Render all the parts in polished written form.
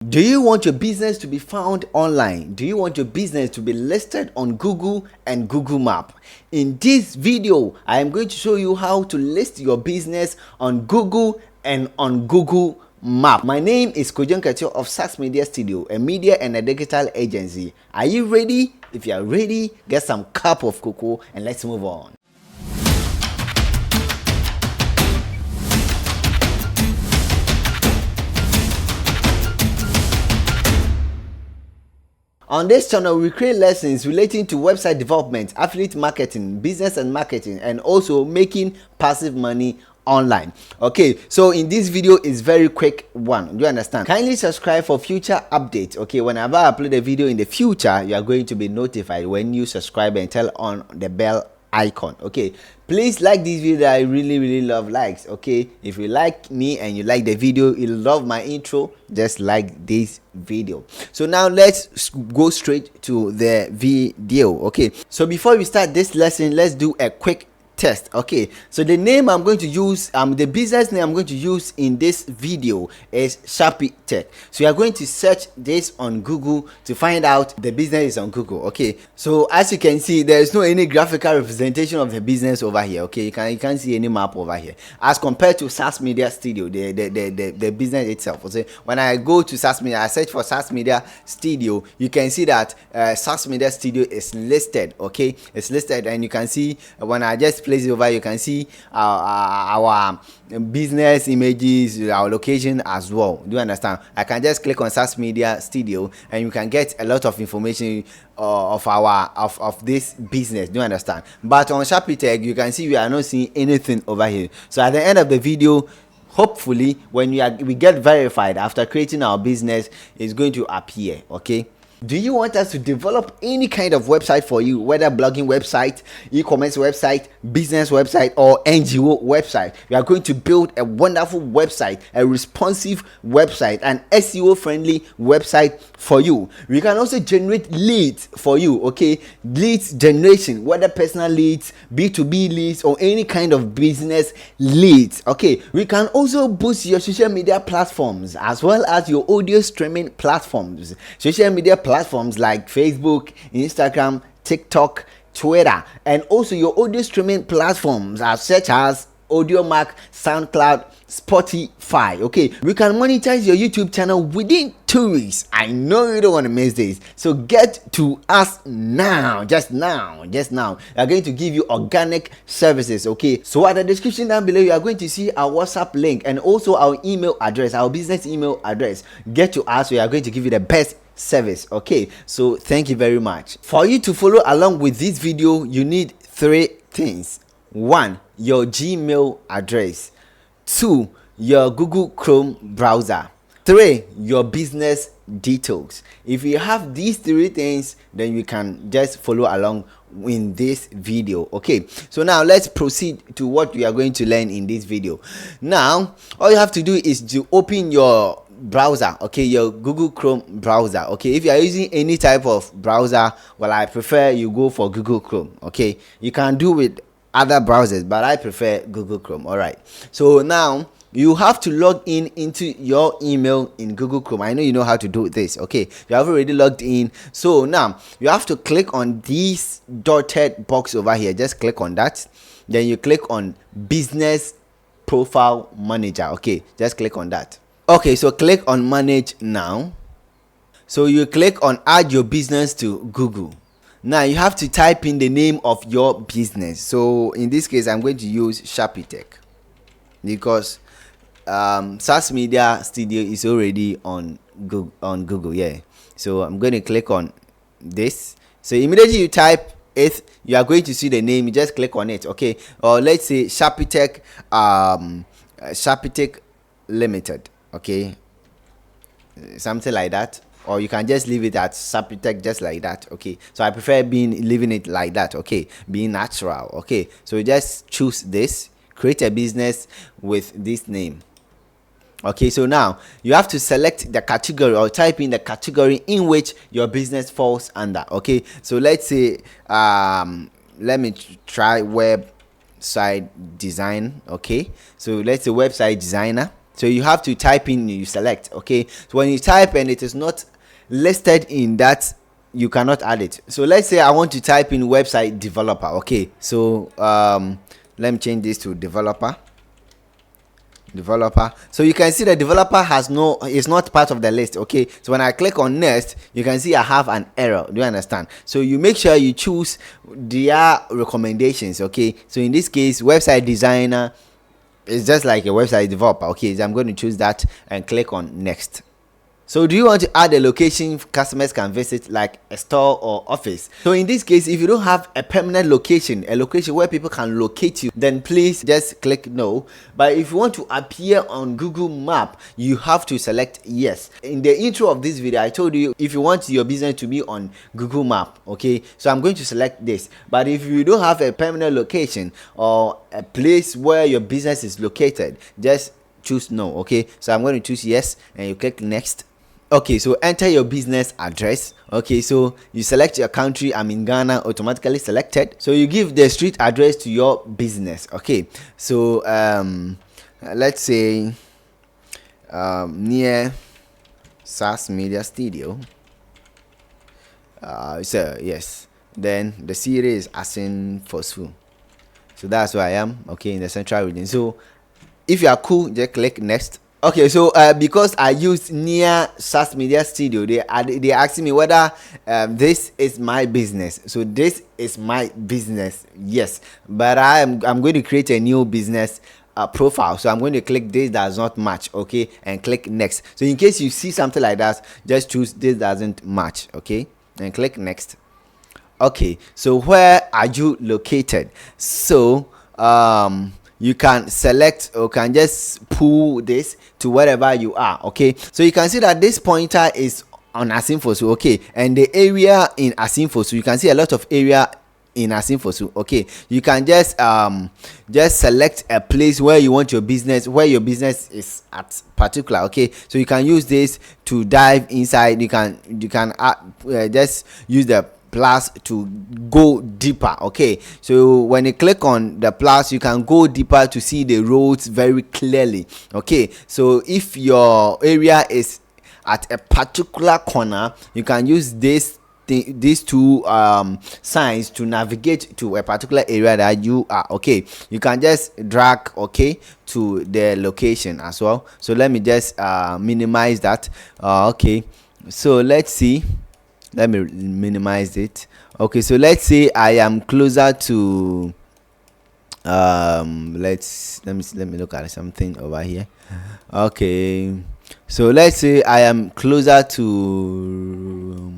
Do you want your business to be found online? Do you want your business to be listed on Google and Google Map? In this video, I am going to show you how to list your business on Google and on Google Map. My name is Kojo Nketio of Sax Media Studio, a media and a digital agency. Are you ready? If you are ready, get some cup of cocoa and let's move on. On this channel, we create lessons relating to website development, affiliate marketing, business and marketing, and also making passive money online. Okay, so in this video is very quick one. Do you understand? Kindly subscribe for future updates. Okay, whenever I upload a video in the future, you are going to be notified when you subscribe and turn on the bell icon. Okay, please like this video. I really love likes. Okay, if you like me and you like the video, you love my intro, just like this video. So now let's go straight to the video. Okay, so before we start this lesson, let's do a quick test. Okay, so the name I'm going to use, the business name I'm going to use in this video is Sharpie Tech. So you are going to search this on Google to find out the business is on Google. Okay, so as you can see, there is no any graphical representation of the business over here. Okay, you can't see any map over here as compared to Sax Media Studio, the business itself. Okay, when I go to Sax Media, I search for Sax Media Studio, you can see that Sax Media Studio is listed. Okay, it's listed, and you can see when I just place it over, you can see our business images, our location as well. Do you understand? I can just click on Sax Media Studio and you can get a lot of information of this business. Do you understand? But on Sharpie Tech, you can see we are not seeing anything over here. So at the end of the video, hopefully when we get verified after creating our business, it's going to appear. Okay, do you want us to develop any kind of website for you, whether blogging website, e-commerce website, business website, or NGO website? We are going to build a wonderful website, a responsive website, an SEO friendly website for you. We can also generate leads for you. Okay, leads generation, whether personal leads, B2B leads, or any kind of business leads. Okay, we can also boost your social media platforms as well as your audio streaming platforms. Social media platforms like Facebook, Instagram, TikTok, Twitter, and also your audio streaming platforms are such as AudioMac, SoundCloud, Spotify. Okay, we can monetize your YouTube channel within 2 weeks. I know you don't want to miss this, so get to us now. Just now we are going to give you organic services. Okay, so at the description down below, you are going to see our WhatsApp link and also our email address, our business email address. Get to us, we are going to give you the best service. Okay, so thank you very much. For you to follow along with this video, you need 3 things. 1, your Gmail address. 2, your Google Chrome browser. 3, your business details. If you have these 3 things, then you can just follow along in this video. Okay, so now let's proceed to what we are going to learn in this video. Now all you have to do is to open your browser. Okay, your Google Chrome browser. Okay, if you are using any type of browser, well, I prefer you go for Google Chrome. Okay, you can do with other browsers, but I prefer Google Chrome. All right, so now you have to log in into your email in Google Chrome. I know you know how to do this. Okay, you have already logged in, so now you have to click on this dotted box over here. Just click on that, then you click on business profile manager. Okay, just click on that. Okay, so click on manage now. So you click on add your business to Google. Now you have to type in the name of your business. So in this case, I'm going to use Sharpie Tech because Sax Media Studio is already on Google. Yeah, so I'm going to click on this. So immediately you type it, you are going to see the name. You just click on it. Okay, or let's say Sharpie Tech, Sharpie Tech Limited. Okay, something like that, or you can just leave it at Sharpie Tech just like that. Okay, so I prefer leaving it like that. Okay, being natural. Okay, so you just choose this, create a business with this name. Okay, so now you have to select the category or type in the category in which your business falls under. Okay, so let's say let me try website design. Okay, so let's say website designer. So you have to type in, you select. Okay, so when you type and it is not listed in that, you cannot add it. So let's say I want to type in website developer. Okay, so let me change this to developer. So you can see the developer is not part of the list. Okay, so when I click on next, you can see I have an error. Do you understand? So you make sure you choose their recommendations. Okay, so in this case, website designer is just like a website developer. Okay, so I'm going to choose that and click on next. So do you want to add a location customers can visit, like a store or office? So in this case, if you don't have a permanent location, a location where people can locate you, then please just click no. But if you want to appear on Google Map, you have to select yes. In the intro of this video, I told you if you want your business to be on Google Map. Okay, so I'm going to select this. But if you don't have a permanent location or a place where your business is located, just choose no. Okay, so I'm going to choose yes, and you click next. Okay, so enter your business address. Okay, so you select your country. I'm in Ghana, automatically selected. So you give the street address to your business. Okay, so let's say near SAS Media Studio. So yes, then the city is Assin-Fosu. So that's where I am. Okay, in the central region. So if you are cool, just click next. Okay, so because I used near SAS Media Studio, they asking me whether this is my business. So this is my business, yes. But I'm going to create a new business profile. So I'm going to click this does not match. Okay, and click next. So in case you see something like that, just choose this doesn't match. Okay, and click next. Okay, so where are you located? So you can select or can just pull this to wherever you are. Okay, so you can see that this pointer is on Assin-Fosu. Okay, and the area in Assin-Fosu, you can see a lot of area in Assin-Fosu. Okay, you can just select a place where you want your business, where your business is at particular. Okay, so you can use this to dive inside. You can just use the plus to go deeper. Okay, so when you click on the plus, you can go deeper to see the roads very clearly. Okay, so if your area is at a particular corner, you can use these two signs to navigate to a particular area that you are. Okay, you can just drag to the location as well. So let me just minimize that. Okay, so let's see. Let me minimize it. Okay, so let's say I am closer to let me look at something over here. Okay, so let's say I am closer to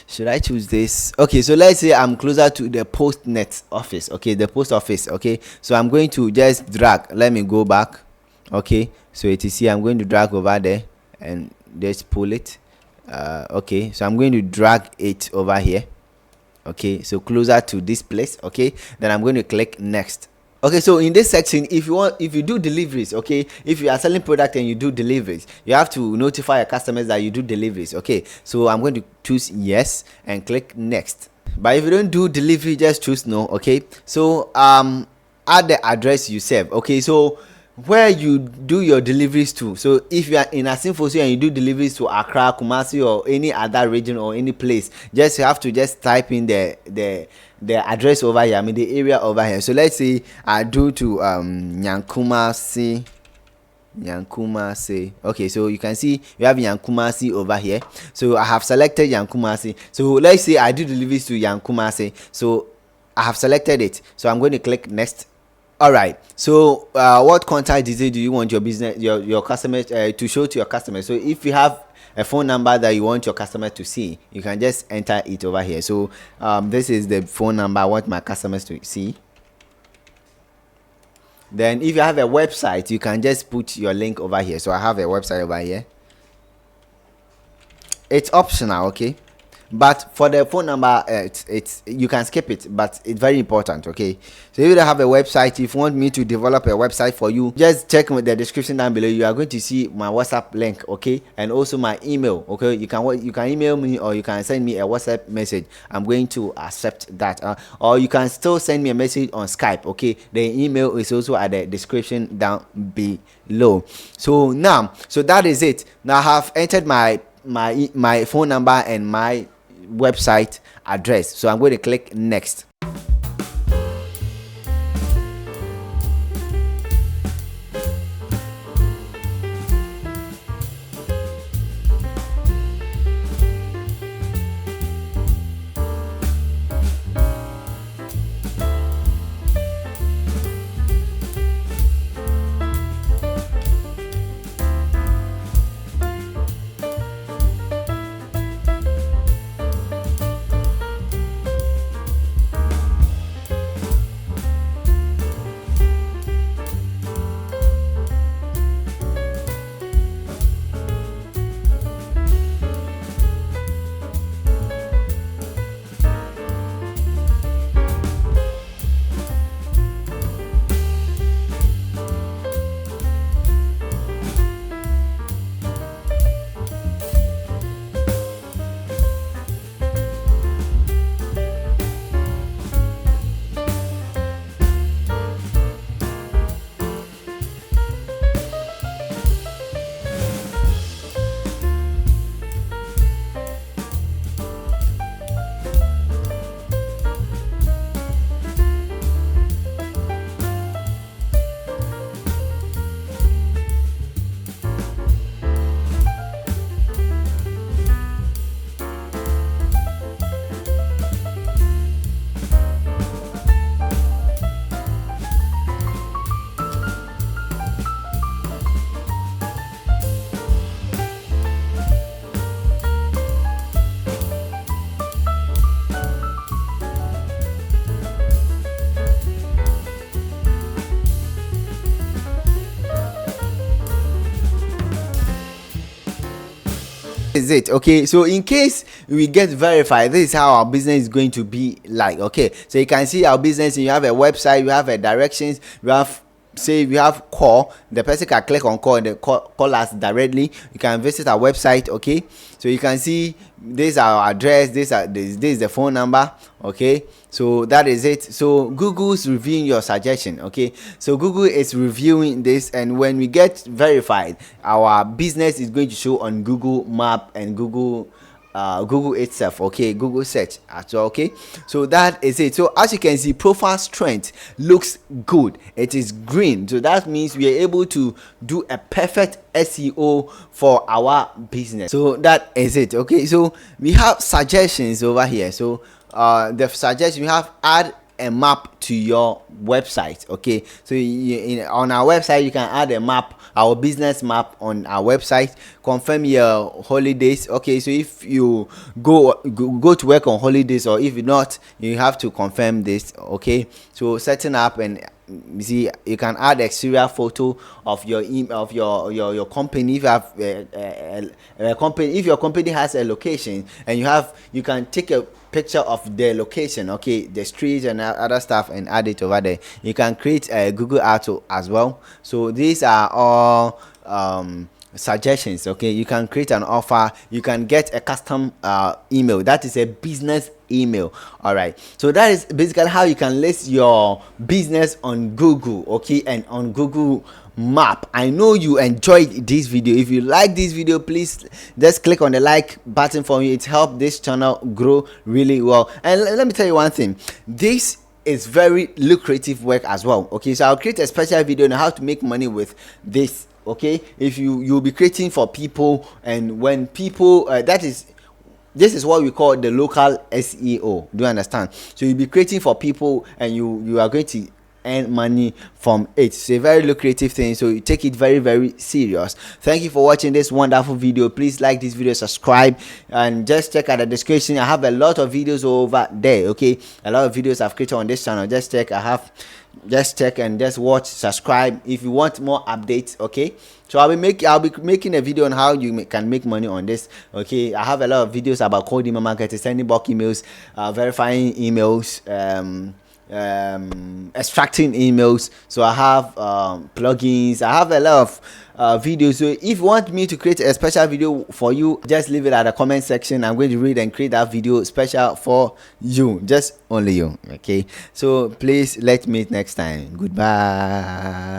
should I choose this? Okay, so let's say I'm closer to the Postnet office. Okay, the post office. Okay, so I'm going to just drag. Let me go back. Okay, so it is here. I'm going to drag over there and just pull it. Okay, so I'm going to drag it over here. Okay, so closer to this place. Okay, then I'm going to click next. Okay, so in this section, if you do deliveries, okay, if you are selling product and you do deliveries, you have to notify your customers that you do deliveries. Okay, so I'm going to choose yes and click next. But if you don't do delivery, just choose no. Okay, so add the address you serve. Okay, so where you do your deliveries to. So if you are in Assin-Fosu and you do deliveries to Accra, Kumasi, or any other region or any place, you have to type in the address over here. I mean the area over here. So let's say I do to Nyankumasi. Okay, so you can see you have Nyankumasi over here. So I have selected Nyankumasi. So let's say I do deliveries to Nyankumasi. So I have selected it. So I'm going to click next. All right, so what contact detail do you want your business, your customers to show to your customers? So if you have a phone number that you want your customer to see, you can just enter it over here. So this is the phone number I want my customers to see. Then if you have a website, you can just put your link over here. So I have a website over here. It's optional. Okay, but for the phone number, it's you can skip it, but it's very important. Okay, so if you don't have a website, if you want me to develop a website for you, just check with the description down below. You are going to see my WhatsApp link, okay, and also my email. Okay, you can email me, or you can send me a WhatsApp message. I'm going to accept that, or you can still send me a message on Skype. Okay, the email is also at the description down below. So now, so that is it. Now I have entered my phone number and my website address, so I'm going to click next. Is it okay? So in case we get verified, this is how our business is going to be like. Okay, so you can see our business. You have a website, you have a directions, you have, say we have call, the person can click on call and they call us directly. You can visit our website. Okay, so you can see this is our address, this is the phone number. Okay, so that is it. So Google's reviewing your suggestion. Okay, so Google is reviewing this, and when we get verified, our business is going to show on Google Map and Google itself. Okay, Google search as well. Okay, so that is it. So as you can see, profile strength looks good, it is green, so that means we are able to do a perfect SEO for our business. So that is it. Okay, so we have suggestions over here. So the suggestion, we have add a map to your website. Okay, so on our website you can add a map, our business map on our website. Confirm your holidays. Okay, so if you go to work on holidays, or if not, you have to confirm this. Okay, so setting up, and you see you can add exterior photo of your your company. If you have a company, if your company has a location, and you can take a picture of the location, okay, the streets and other stuff, and add it over there. You can create a Google Ads as well. So these are all suggestions. Okay, you can create an offer, you can get a custom email, that is a business email. All right, so that is basically how you can list your business on Google. Okay, and on Google Map. I know you enjoyed this video. If you like this video, please just click on the like button for me. It helped this channel grow really well. And let me tell you one thing, this is very lucrative work as well. Okay, so I'll create a special video on how to make money with this. Okay, if you'll be creating for people, and when people this is what we call the local SEO. Do you understand? So you'll be creating for people, and you are going to earn money from it. It's a very lucrative thing, so you take it very, very serious. Thank you for watching this wonderful video. Please like this video, subscribe, and just check out the description. I have a lot of videos over there. Okay, a lot of videos I've created on this channel. Just check. Just check and just watch, subscribe if you want more updates. Okay, so I'll be making a video on how you can make money on this. Okay, I have a lot of videos about cold email marketing, sending bulk emails, verifying emails, extracting emails. So I have plugins. I have a lot of videos. So if you want me to create a special video for you, just leave it at the comment section. I'm going to read and create that video special for you, just only you. Okay, so please, let's meet next time. Goodbye.